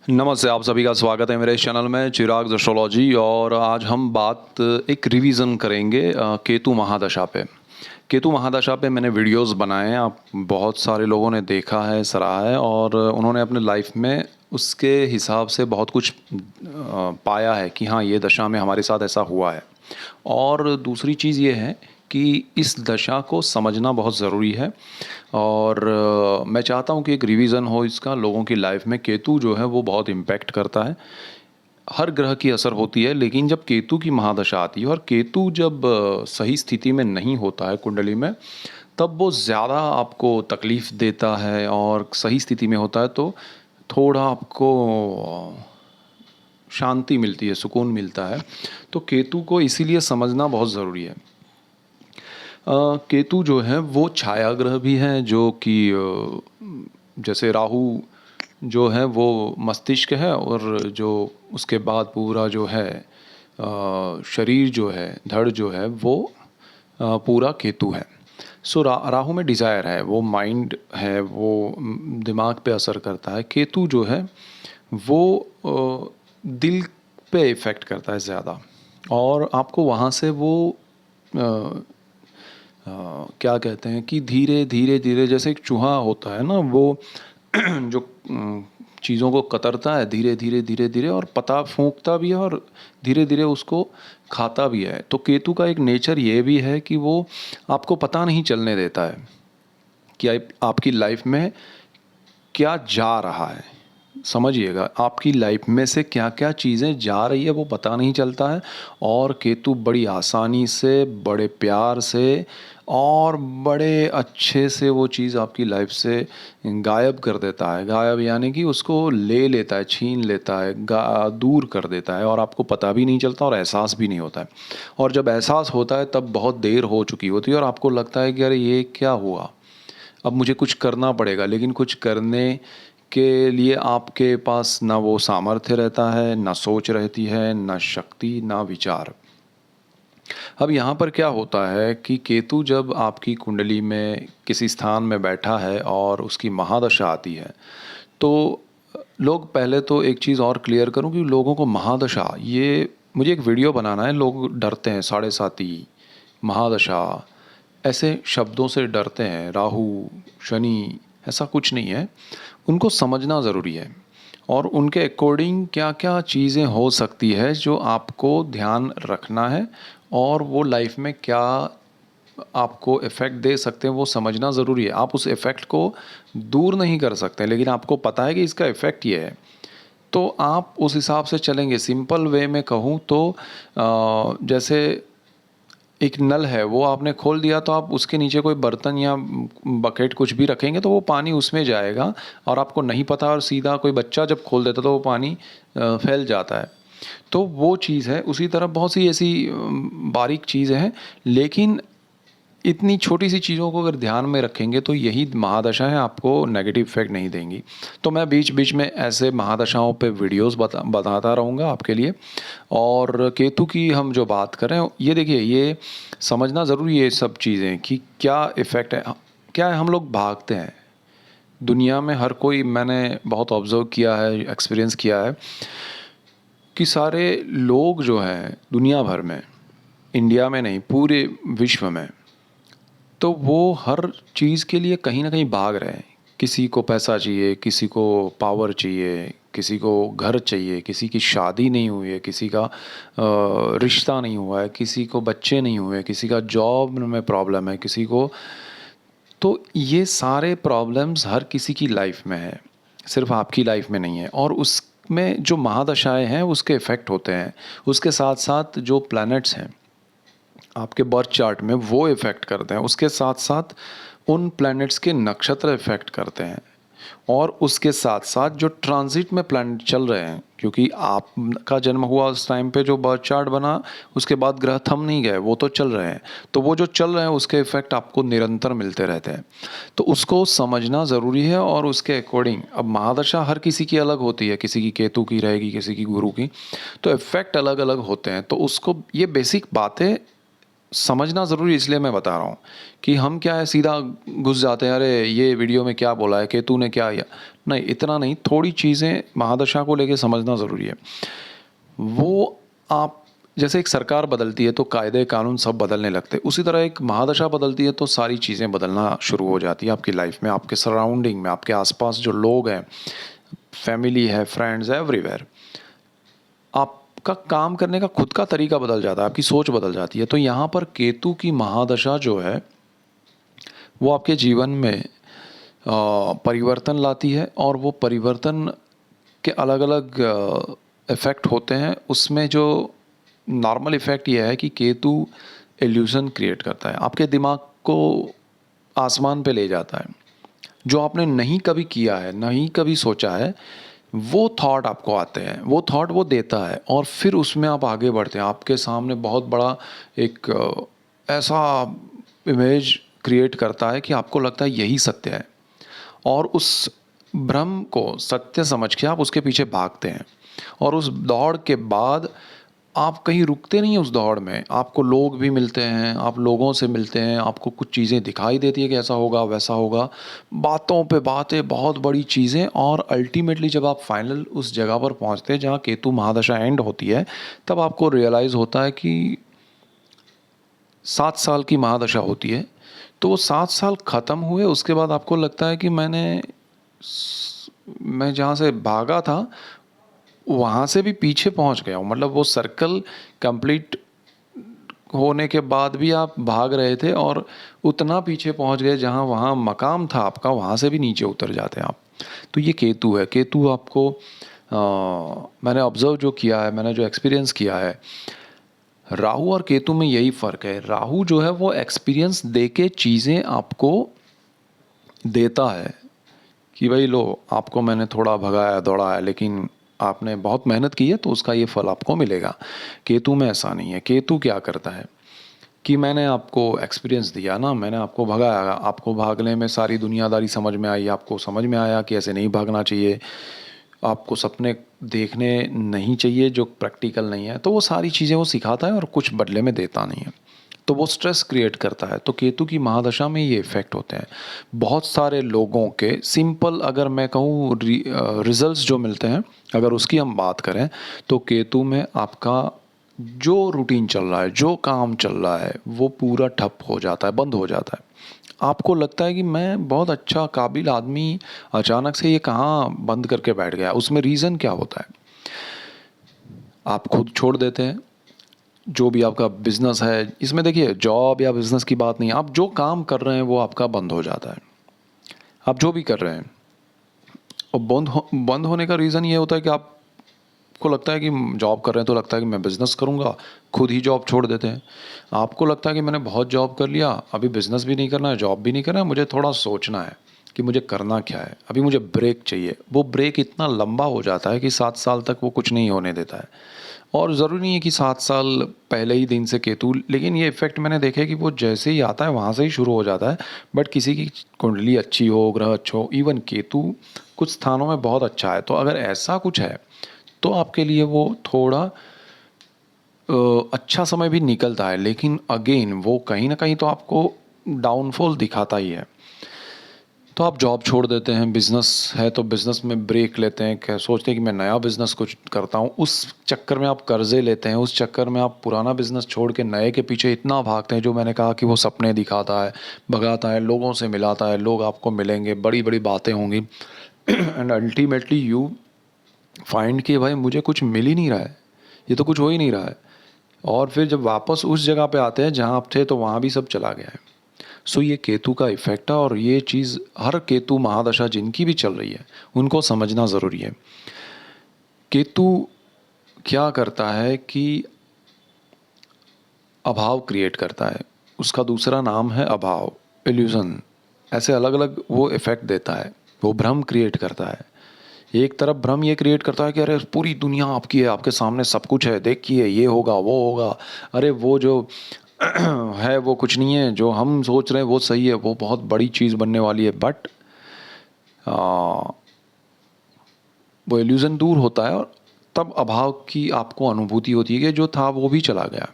नमस्ते, आप सभी का स्वागत है मेरे इस चैनल में चिराग एस्ट्रोलॉजी। और आज हम बात एक रिवीजन करेंगे केतु महादशा पे। केतु महादशा पे मैंने वीडियोस बनाए हैं, आप बहुत सारे लोगों ने देखा है, सराहा है और उन्होंने अपने लाइफ में उसके हिसाब से बहुत कुछ पाया है कि हाँ, ये दशा में हमारे साथ ऐसा हुआ है। और दूसरी चीज़ ये है कि इस दशा को समझना बहुत ज़रूरी है। और मैं चाहता हूँ कि एक रिवीजन हो इसका लोगों की लाइफ में। केतु जो है वो बहुत इम्पैक्ट करता है, हर ग्रह की असर होती है, लेकिन जब केतु की महादशा आती है और केतु जब सही स्थिति में नहीं होता है कुंडली में, तब वो ज़्यादा आपको तकलीफ़ देता है। और सही स्थिति में होता है तो थोड़ा आपको शांति मिलती है, सुकून मिलता है। तो केतु को इसीलिए समझना बहुत ज़रूरी है। केतु जो है वो छाया ग्रह भी है, जो कि जैसे राहु जो है वो मस्तिष्क है, और जो उसके बाद पूरा जो है शरीर जो है, धड़ जो है वो पूरा केतु है। सो राहु में डिज़ायर है, वो माइंड है, वो दिमाग पे असर करता है। केतु जो है वो दिल पे इफ़ेक्ट करता है ज़्यादा, और आपको वहाँ से वो क्या कहते हैं कि धीरे धीरे धीरे, जैसे एक चूहा होता है ना, वो जो चीज़ों को कतरता है धीरे धीरे धीरे धीरे, और पता फूंकता भी है और धीरे धीरे उसको खाता भी है। तो केतु का एक नेचर ये भी है कि वो आपको पता नहीं चलने देता है कि आपकी लाइफ में क्या जा रहा है। समझिएगा, आपकी लाइफ में से क्या क्या चीज़ें जा रही है वो पता नहीं चलता है। और केतु बड़ी आसानी से, बड़े प्यार से और बड़े अच्छे से वो चीज़ आपकी लाइफ से गायब कर देता है। गायब यानी कि उसको ले लेता है, छीन लेता है, दूर कर देता है, और आपको पता भी नहीं चलता और एहसास भी नहीं होता है। और जब एहसास होता है तब बहुत देर हो चुकी होती है और आपको लगता है कि अरे ये क्या हुआ, अब मुझे कुछ करना पड़ेगा। लेकिन कुछ करने के लिए आपके पास ना वो सामर्थ्य रहता है, ना सोच रहती है, ना शक्ति, ना विचार। अब यहाँ पर क्या होता है कि केतु जब आपकी कुंडली में किसी स्थान में बैठा है और उसकी महादशा आती है, तो लोग, पहले तो एक चीज़ और क्लियर करूँ कि लोगों को महादशा, ये मुझे एक वीडियो बनाना है। लोग डरते हैं, साढ़े साती, महादशा, ऐसे शब्दों से डरते हैं। राहु, शनि, ऐसा कुछ नहीं है। उनको समझना ज़रूरी है और उनके अकॉर्डिंग क्या क्या चीज़ें हो सकती है जो आपको ध्यान रखना है, और वो लाइफ में क्या आपको इफ़ेक्ट दे सकते हैं वो समझना ज़रूरी है। आप उस इफ़ेक्ट को दूर नहीं कर सकते, लेकिन आपको पता है कि इसका इफ़ेक्ट ये है, तो आप उस हिसाब से चलेंगे। सिंपल वे में कहूँ तो जैसे एक नल है, वो आपने खोल दिया, तो आप उसके नीचे कोई बर्तन या बकेट कुछ भी रखेंगे तो वो पानी उसमें जाएगा, और आपको नहीं पता, और सीधा कोई बच्चा जब खोल देता तो वो पानी फैल जाता है। तो वो चीज़ है। उसी तरह बहुत सी ऐसी बारीक चीज़ें हैं, लेकिन इतनी छोटी सी चीज़ों को अगर ध्यान में रखेंगे तो यही महादशा है, आपको नेगेटिव इफेक्ट नहीं देंगी। तो मैं बीच बीच में ऐसे महादशाओं पे वीडियोस बताता रहूँगा आपके लिए। और केतु की हम जो बात कर रहे हैं, ये देखिए, ये समझना ज़रूरी है ये सब चीज़ें कि क्या इफ़ेक्ट है। क्या है, हम लोग भागते हैं दुनिया में, हर कोई, मैंने बहुत ऑब्ज़र्व किया है, एक्सपीरियंस किया है कि सारे लोग जो हैं दुनिया भर में, इंडिया में नहीं, पूरे विश्व में, तो वो हर चीज़ के लिए कहीं ना कहीं भाग रहे हैं। किसी को पैसा चाहिए, किसी को पावर चाहिए, किसी को घर चाहिए, किसी की शादी नहीं हुई है, किसी का रिश्ता नहीं हुआ है, किसी को बच्चे नहीं हुए, किसी का जॉब में प्रॉब्लम है, किसी को। तो ये सारे प्रॉब्लम्स हर किसी की लाइफ में है, सिर्फ आपकी लाइफ में नहीं है। और उसमें जो महादशाएं हैं उसके इफ़ेक्ट होते हैं। उसके साथ साथ जो प्लैनेट्स हैं आपके बर्थ चार्ट में वो इफ़ेक्ट करते हैं, उसके साथ साथ उन प्लैनेट्स के नक्षत्र इफ़ेक्ट करते हैं, और उसके साथ साथ जो ट्रांजिट में प्लैनेट चल रहे हैं, क्योंकि आपका जन्म हुआ उस टाइम पे जो बर्थ चार्ट बना, उसके बाद ग्रह थम नहीं गए, वो तो चल रहे हैं। तो वो जो चल रहे हैं उसके इफ़ेक्ट आपको निरंतर मिलते रहते हैं, तो उसको समझना ज़रूरी है। और उसके अकॉर्डिंग, अब महादशा हर किसी की अलग होती है, किसी की केतु की रहेगी, किसी की गुरु की, तो इफ़ेक्ट अलग अलग होते हैं। तो उसको, ये बेसिक बातें समझना ज़रूरी है, इसलिए मैं बता रहा हूँ कि हम क्या है सीधा घुस जाते हैं, अरे ये वीडियो में क्या बोला है, केतु ने क्या किया। नहीं, इतना नहीं, थोड़ी चीज़ें महादशा को लेके समझना ज़रूरी है। वो आप जैसे एक सरकार बदलती है तो कायदे कानून सब बदलने लगते हैं, उसी तरह एक महादशा बदलती है तो सारी चीज़ें बदलना शुरू हो जाती है आपकी लाइफ में, आपके सराउंडिंग में, आपके आसपास जो लोग हैं, फैमिली है, फ्रेंड्स है, एवरीवेयर। आपका काम करने का खुद का तरीका बदल जाता है, आपकी सोच बदल जाती है। तो यहाँ पर केतु की महादशा जो है वो आपके जीवन में परिवर्तन लाती है, और वो परिवर्तन के अलग अलग इफ़ेक्ट होते हैं। उसमें जो नॉर्मल इफ़ेक्ट ये है कि केतु इल्यूज़न क्रिएट करता है, आपके दिमाग को आसमान पे ले जाता है। जो आपने नहीं कभी किया है, नहीं कभी सोचा है, वो थॉट आपको आते हैं, वो थॉट वो देता है, और फिर उसमें आप आगे बढ़ते हैं। आपके सामने बहुत बड़ा एक ऐसा इमेज क्रिएट करता है कि आपको लगता है यही सत्य है, और उस भ्रम को सत्य समझ के आप उसके पीछे भागते हैं। और उस दौड़ के बाद आप कहीं रुकते नहीं हैं, उस दौड़ में आपको लोग भी मिलते हैं, आप लोगों से मिलते हैं, आपको कुछ चीज़ें दिखाई देती है कि ऐसा होगा वैसा होगा, बातों पे बातें, बहुत बड़ी चीज़ें, और अल्टीमेटली जब आप फाइनल उस जगह पर पहुंचते हैं जहां केतु महादशा एंड होती है, तब आपको रियलाइज़ होता है कि 7 साल की महादशा होती है। तो वो 7 साल ख़त्म हुए, उसके बाद आपको लगता है कि मैं जहाँ से भागा था वहाँ से भी पीछे पहुँच गया हूँ। मतलब वो सर्कल कंप्लीट होने के बाद भी आप भाग रहे थे, और उतना पीछे पहुँच गए जहाँ वहाँ मकाम था आपका, वहाँ से भी नीचे उतर जाते हैं आप। तो ये केतु है। केतु आपको मैंने ऑब्ज़र्व जो किया है, मैंने जो एक्सपीरियंस किया है, राहु और केतु में यही फ़र्क है। राहु जो है वो एक्सपीरियंस दे के चीज़ें आपको देता है कि भाई लो, आपको मैंने थोड़ा भगाया दौड़ाया, लेकिन आपने बहुत मेहनत की है तो उसका ये फल आपको मिलेगा। केतु में ऐसा नहीं है। केतु क्या करता है कि मैंने आपको एक्सपीरियंस दिया ना, मैंने आपको भगाया, आपको भागने में सारी दुनियादारी समझ में आई, आपको समझ में आया कि ऐसे नहीं भागना चाहिए, आपको सपने देखने नहीं चाहिए जो प्रैक्टिकल नहीं है, तो वो सारी चीज़ें वो सिखाता है और कुछ बदले में देता नहीं है। तो वो स्ट्रेस क्रिएट करता है। तो केतु की महादशा में ये इफ़ेक्ट होते हैं। बहुत सारे लोगों के सिंपल, अगर मैं कहूँ रिजल्ट्स जो मिलते हैं, अगर उसकी हम बात करें, तो केतु में आपका जो रूटीन चल रहा है, जो काम चल रहा है, वो पूरा ठप हो जाता है, बंद हो जाता है। आपको लगता है कि मैं बहुत अच्छा काबिल आदमी, अचानक से ये कहाँ बंद करके बैठ गया। उसमें रीज़न क्या होता है? आप खुद छोड़ देते हैं। जो भी आपका बिज़नेस है, इसमें देखिए जॉब या बिज़नेस की बात नहीं है, आप जो काम कर रहे हैं वो आपका बंद हो जाता है। आप जो भी कर रहे हैं, और बंद होने का रीज़न ये होता है कि आपको लगता है कि जॉब कर रहे हैं तो लगता है कि मैं बिज़नेस करूँगा, खुद ही जॉब छोड़ देते हैं। आपको लगता है कि मैंने बहुत जॉब कर लिया, अभी बिज़नेस भी नहीं करना है, जॉब भी नहीं करना है, मुझे थोड़ा सोचना है कि मुझे करना क्या है, अभी मुझे ब्रेक चाहिए। वो ब्रेक इतना लंबा हो जाता है कि 7 साल तक वो कुछ नहीं होने देता है। और ज़रूरी नहीं है कि 7 साल पहले ही दिन से केतु, लेकिन ये इफ़ेक्ट मैंने देखा है कि वो जैसे ही आता है वहाँ से ही शुरू हो जाता है। बट किसी की कुंडली अच्छी हो, ग्रह अच्छा हो, इवन केतु कुछ स्थानों में बहुत अच्छा है, तो अगर ऐसा कुछ है तो आपके लिए वो थोड़ा अच्छा समय भी निकलता है, लेकिन अगेन वो कहीं ना कहीं तो आपको डाउनफॉल दिखाता ही है। तो आप जॉब छोड़ देते हैं, बिज़नेस है तो बिज़नेस में ब्रेक लेते हैं, क्या सोचते हैं कि मैं नया बिज़नेस कुछ करता हूँ, उस चक्कर में आप कर्ज़े लेते हैं, उस चक्कर में आप पुराना बिज़नेस छोड़ के नए के पीछे इतना भागते हैं। जो मैंने कहा कि वो सपने दिखाता है, भगाता है, लोगों से मिलाता है, लोग आपको मिलेंगे, बड़ी बड़ी बातें होंगी, एंड अल्टीमेटली यू फाइंड कि भाई मुझे कुछ मिल ही नहीं रहा है, ये तो कुछ हो ही नहीं रहा है। और फिर जब वापस उस जगह पे आते हैं जहाँ आप थे, तो वहाँ भी सब चला गया है। सो ये केतु का इफ़ेक्ट है, और ये चीज़ हर केतु महादशा जिनकी भी चल रही है उनको समझना ज़रूरी है। केतु क्या करता है कि अभाव क्रिएट करता है, उसका दूसरा नाम है अभाव, इल्यूज़न। ऐसे अलग अलग वो इफ़ेक्ट देता है, वो भ्रम क्रिएट करता है। एक तरफ भ्रम ये क्रिएट करता है कि अरे पूरी दुनिया आपकी है, आपके सामने सब कुछ है, देखिए ये होगा वो होगा, अरे वो जो है वो कुछ नहीं है, जो हम सोच रहे हैं वो सही है, वो बहुत बड़ी चीज़ बनने वाली है। बट वो इल्यूज़न दूर होता है, और तब अभाव की आपको अनुभूति होती है कि जो था वो भी चला गया।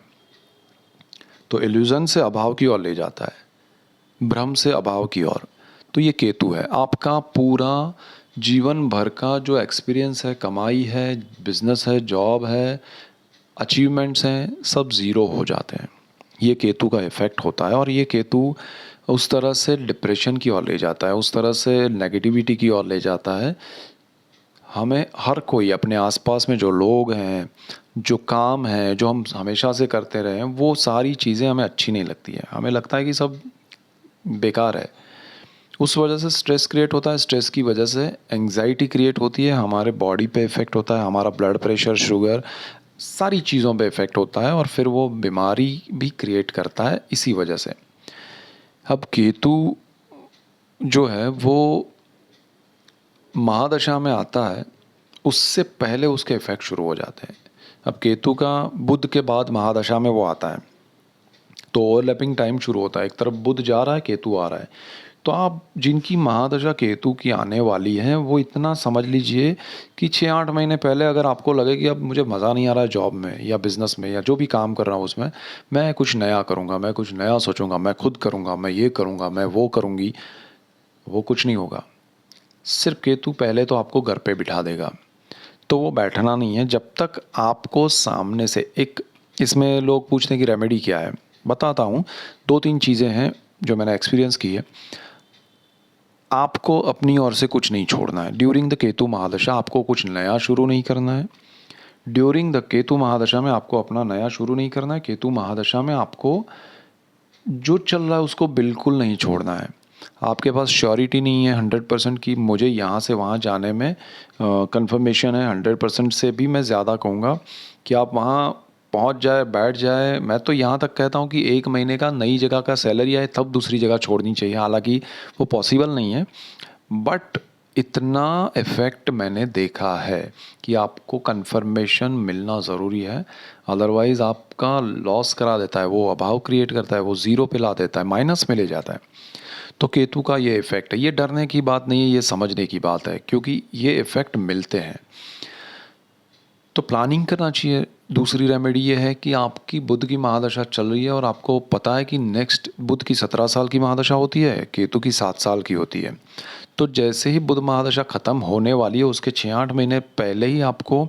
तो इल्यूज़न से अभाव की ओर ले जाता है, भ्रम से अभाव की ओर। तो ये केतु है। आपका पूरा जीवन भर का जो एक्सपीरियंस है, कमाई है, बिजनेस है, जॉब है, अचीवमेंट्स हैं, सब ज़ीरो हो जाते हैं। ये केतु का इफ़ेक्ट होता है। और ये केतु उस तरह से डिप्रेशन की ओर ले जाता है, उस तरह से नेगेटिविटी की ओर ले जाता है। हमें हर कोई अपने आसपास में जो लोग हैं, जो काम है, जो हम हमेशा से करते रहे हैं, वो सारी चीज़ें हमें अच्छी नहीं लगती हैं। हमें लगता है कि सब बेकार है। उस वजह से स्ट्रेस क्रिएट होता है, स्ट्रेस की वजह से एंग्जाइटी क्रिएट होती है, हमारे बॉडी पे इफ़ेक्ट होता है, हमारा ब्लड प्रेशर, शुगर, सारी चीज़ों पे इफ़ेक्ट होता है और फिर वो बीमारी भी क्रिएट करता है इसी वजह से। अब केतु जो है वो महादशा में आता है, उससे पहले उसके इफ़ेक्ट शुरू हो जाते हैं। अब केतु का बुध के बाद महादशा में वो आता है, तो ओवरलैपिंग टाइम शुरू होता है। एक तरफ बुध जा रहा है, केतु आ रहा है। तो आप जिनकी महादशा केतु की आने वाली है, वो इतना समझ लीजिए कि 6-8 महीने पहले अगर आपको लगे कि अब मुझे मज़ा नहीं आ रहा है जॉब में या बिज़नेस में या जो भी काम कर रहा हूँ उसमें, मैं कुछ नया करूँगा, मैं कुछ नया सोचूँगा, मैं खुद करूँगा, मैं ये करूँगा, मैं वो करूँगी, वो कुछ नहीं होगा। सिर्फ केतु पहले तो आपको घर पे बिठा देगा। तो वो बैठना नहीं है जब तक आपको सामने से एक, इसमें लोग पूछते हैं कि रेमेडी क्या है, बताता हूँ। 2-3 चीज़ें हैं जो मैंने एक्सपीरियंस की है। आपको अपनी ओर से कुछ नहीं छोड़ना है। ड्यूरिंग द केतु महादशा आपको कुछ नया शुरू नहीं करना है। ड्यूरिंग द केतु महादशा में आपको अपना नया शुरू नहीं करना है। केतु महादशा में आपको जो चल रहा है उसको बिल्कुल नहीं छोड़ना है। आपके पास श्योरिटी नहीं है 100% कि मुझे यहाँ से वहाँ जाने में कंफर्मेशन है 100% से भी मैं ज़्यादा कहूँगा कि आप वहाँ पहुँच जाए, बैठ जाए। मैं तो यहाँ तक कहता हूँ कि 1 महीने का नई जगह का सैलरी आए तब दूसरी जगह छोड़नी चाहिए। हालाँकि वो पॉसिबल नहीं है, बट इतना इफ़ेक्ट मैंने देखा है कि आपको कंफर्मेशन मिलना ज़रूरी है। अदरवाइज़ आपका लॉस करा देता है, वो अभाव क्रिएट करता है, वो ज़ीरो पे ला देता है, माइनस में ले जाता है। तो केतु का ये इफ़ेक्ट है। ये डरने की बात नहीं है, ये समझने की बात है, क्योंकि ये इफ़ेक्ट मिलते हैं। तो प्लानिंग करना चाहिए। दूसरी रेमेडी ये है कि आपकी बुध की महादशा चल रही है और आपको पता है कि नेक्स्ट बुध की 17 साल की महादशा होती है, केतु की 7 साल की होती है। तो जैसे ही बुध महादशा ख़त्म होने वाली है, उसके 6-8 महीने पहले ही आपको,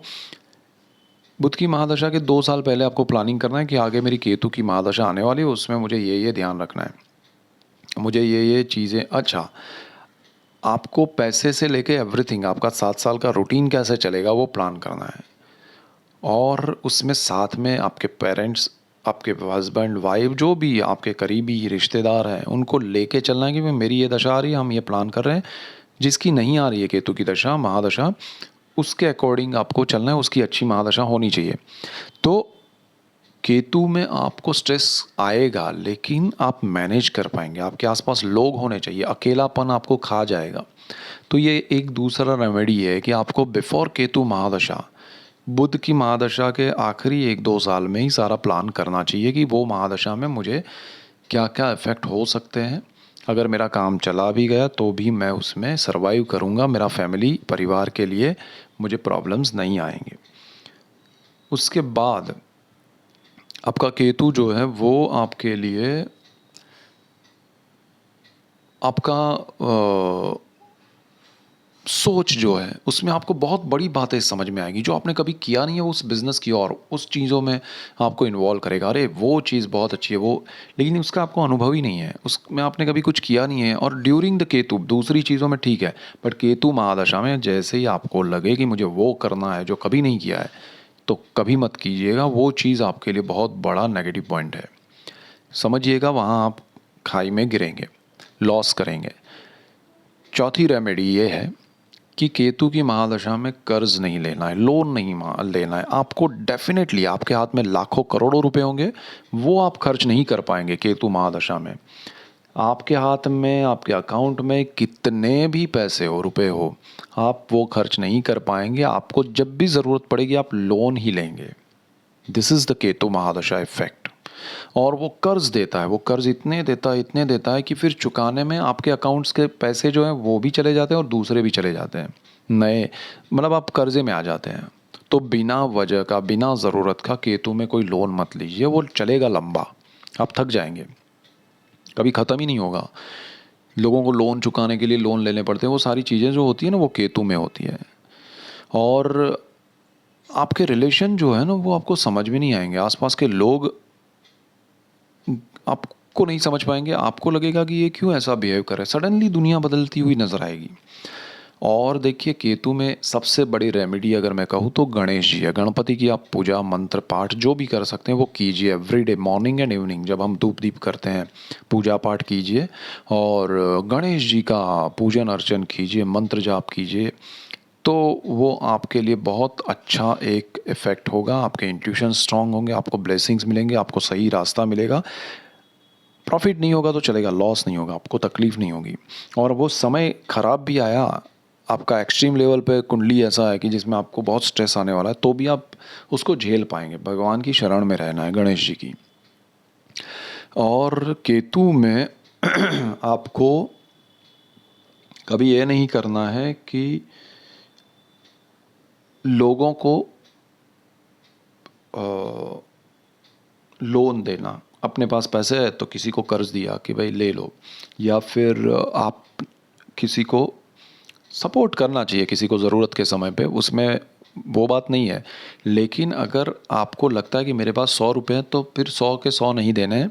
बुध की महादशा के 2 साल पहले आपको प्लानिंग करना है कि आगे मेरी केतु की महादशा आने वाली है, उसमें मुझे ये ध्यान रखना है, मुझे ये चीज़ें। अच्छा, आपको पैसे से लेके एवरीथिंग, आपका 7 साल का रूटीन कैसे चलेगा वो प्लान करना है। और उसमें साथ में आपके पेरेंट्स, आपके हस्बैंड वाइफ, जो भी आपके करीबी रिश्तेदार हैं, उनको लेके चलना है कि भाई मेरी ये दशा आ रही है, हम ये प्लान कर रहे हैं। जिसकी नहीं आ रही है केतु की दशा, महादशा, उसके अकॉर्डिंग आपको चलना है, उसकी अच्छी महादशा होनी चाहिए। तो केतु में आपको स्ट्रेस आएगा, लेकिन आप मैनेज कर पाएंगे। आपके आसपास लोग होने चाहिए, अकेलापन आपको खा जाएगा। तो ये एक दूसरा रेमेडी है कि आपको बिफोर केतु महादशा, बुध की महादशा के आखिरी 1-2 साल में ही सारा प्लान करना चाहिए कि वो महादशा में मुझे क्या क्या इफ़ेक्ट हो सकते हैं। अगर मेरा काम चला भी गया तो भी मैं उसमें सरवाइव करूँगा, मेरा फैमिली परिवार के लिए मुझे प्रॉब्लम्स नहीं आएंगे। उसके बाद आपका केतु जो है वो आपके लिए आपका सोच जो है उसमें आपको बहुत बड़ी बातें समझ में आएगी जो आपने कभी किया नहीं है उस बिज़नेस की, और उस चीज़ों में आपको इन्वॉल्व करेगा। अरे वो चीज़ बहुत अच्छी है वो, लेकिन उसका आपको अनुभव ही नहीं है, उसमें आपने कभी कुछ किया नहीं है। और ड्यूरिंग द केतु दूसरी चीज़ों में ठीक है, बट केतु महादशा में जैसे ही आपको लगे कि मुझे वो करना है जो कभी नहीं किया है, तो कभी मत कीजिएगा। वो चीज़ आपके लिए बहुत बड़ा नेगेटिव पॉइंट है। समझिएगा, वहाँ आप खाई में गिरेंगे, लॉस करेंगे। चौथी रेमेडी ये है कि केतु की महादशा में कर्ज नहीं लेना है, लोन नहीं लेना है। आपको डेफिनेटली, आपके हाथ में लाखों करोड़ों रुपए होंगे, वो आप खर्च नहीं कर पाएंगे केतु महादशा में। आपके हाथ में, आपके अकाउंट में कितने भी पैसे हो, रुपए हो, आप वो खर्च नहीं कर पाएंगे। आपको जब भी ज़रूरत पड़ेगी आप लोन ही लेंगे। This is the Ketu mahadasha effect. और वो कर्ज देता है, वो कर्ज इतने देता है कि फिर चुकाने में आपके अकाउंट्स के पैसे जो हैं वो भी चले जाते हैं और दूसरे भी चले जाते हैं, नए, मतलब आप कर्जे में आ जाते हैं। तो बिना वजह का, बिना ज़रूरत का केतु में कोई लोन मत लीजिए, वो चलेगा लंबा, आप थक जाएंगे, कभी ख़त्म ही नहीं होगा। लोगों को लोन चुकाने के लिए लोन लेने पड़ते हैं, वो सारी चीज़ें जो होती है ना वो केतु में होती है। और आपके रिलेशन जो है ना वो आपको समझ में नहीं आएंगे, आसपास के लोग आपको नहीं समझ पाएंगे, आपको लगेगा कि ये क्यों ऐसा बिहेव कर रहा है, सडनली दुनिया बदलती हुई नज़र आएगी। और देखिए केतु में सबसे बड़ी रेमेडी अगर मैं कहूँ तो गणेश जी है। गणपति की आप पूजा मंत्र पाठ जो भी कर सकते हैं वो कीजिए एवरीडे, मॉर्निंग एंड इवनिंग जब हम धूप दीप करते हैं पूजा पाठ कीजिए। और गणेश जी का पूजन अर्चन कीजिए, मंत्र जाप कीजिए, तो वो आपके लिए बहुत अच्छा एक इफ़ेक्ट होगा। आपके इंट्यूशन स्ट्रांग होंगे, आपको ब्लेसिंग्स मिलेंगे, आपको सही रास्ता मिलेगा। प्रॉफिट नहीं होगा तो चलेगा, लॉस नहीं होगा, आपको तकलीफ नहीं होगी। और वो समय ख़राब भी आया, आपका एक्सट्रीम लेवल पे कुंडली ऐसा है कि जिसमें आपको बहुत स्ट्रेस आने वाला है, तो भी आप उसको झेल पाएंगे। भगवान की शरण में रहना है, गणेश जी की। और केतु में आपको कभी ये नहीं करना है कि लोगों को लोन देना। अपने पास पैसे है तो किसी को कर्ज दिया कि भाई ले लो, या फिर आप किसी को सपोर्ट करना चाहिए, किसी को ज़रूरत के समय पे, उसमें वो बात नहीं है। लेकिन अगर आपको लगता है कि मेरे पास 100 रुपये हैं तो फिर 100 के 100 नहीं देने हैं,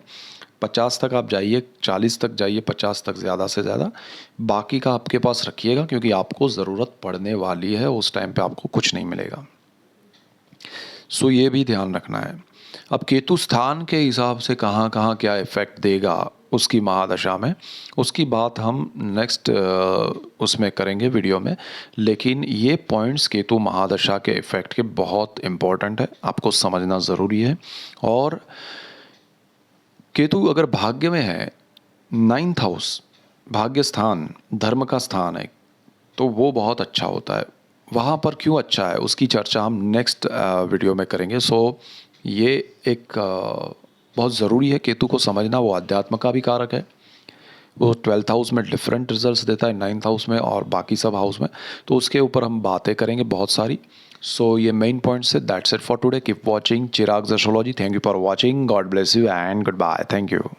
50 तक आप जाइए, 40 तक जाइए, 50 तक ज़्यादा से ज़्यादा, बाकी का आपके पास रखिएगा, क्योंकि आपको ज़रूरत पड़ने वाली है, उस टाइम पे आपको कुछ नहीं मिलेगा। सो ये भी ध्यान रखना है। अब केतु स्थान के हिसाब से कहाँ कहाँ क्या इफ़ेक्ट देगा उसकी महादशा में, उसकी बात हम नेक्स्ट उसमें करेंगे वीडियो में। लेकिन ये पॉइंट्स केतु महादशा के इफ़ेक्ट के बहुत इम्पोर्टेंट है, आपको समझना ज़रूरी है। और केतु अगर भाग्य में है, 9th हाउस भाग्य स्थान, धर्म का स्थान है, तो वो बहुत अच्छा होता है। वहाँ पर क्यों अच्छा है उसकी चर्चा हम नेक्स्ट वीडियो में करेंगे। सो ये एक बहुत ज़रूरी है केतु को समझना। वो अध्यात्म का भी कारक है, वो 12th हाउस में डिफरेंट रिजल्ट्स देता है, 9th हाउस में और बाकी सब हाउस में, तो उसके ऊपर हम बातें करेंगे बहुत सारी। सो ये मेन पॉइंट्स है। That's it for today. Keep watching Chirag's astrology. Thank you for watching. God bless you and goodbye. Thank you.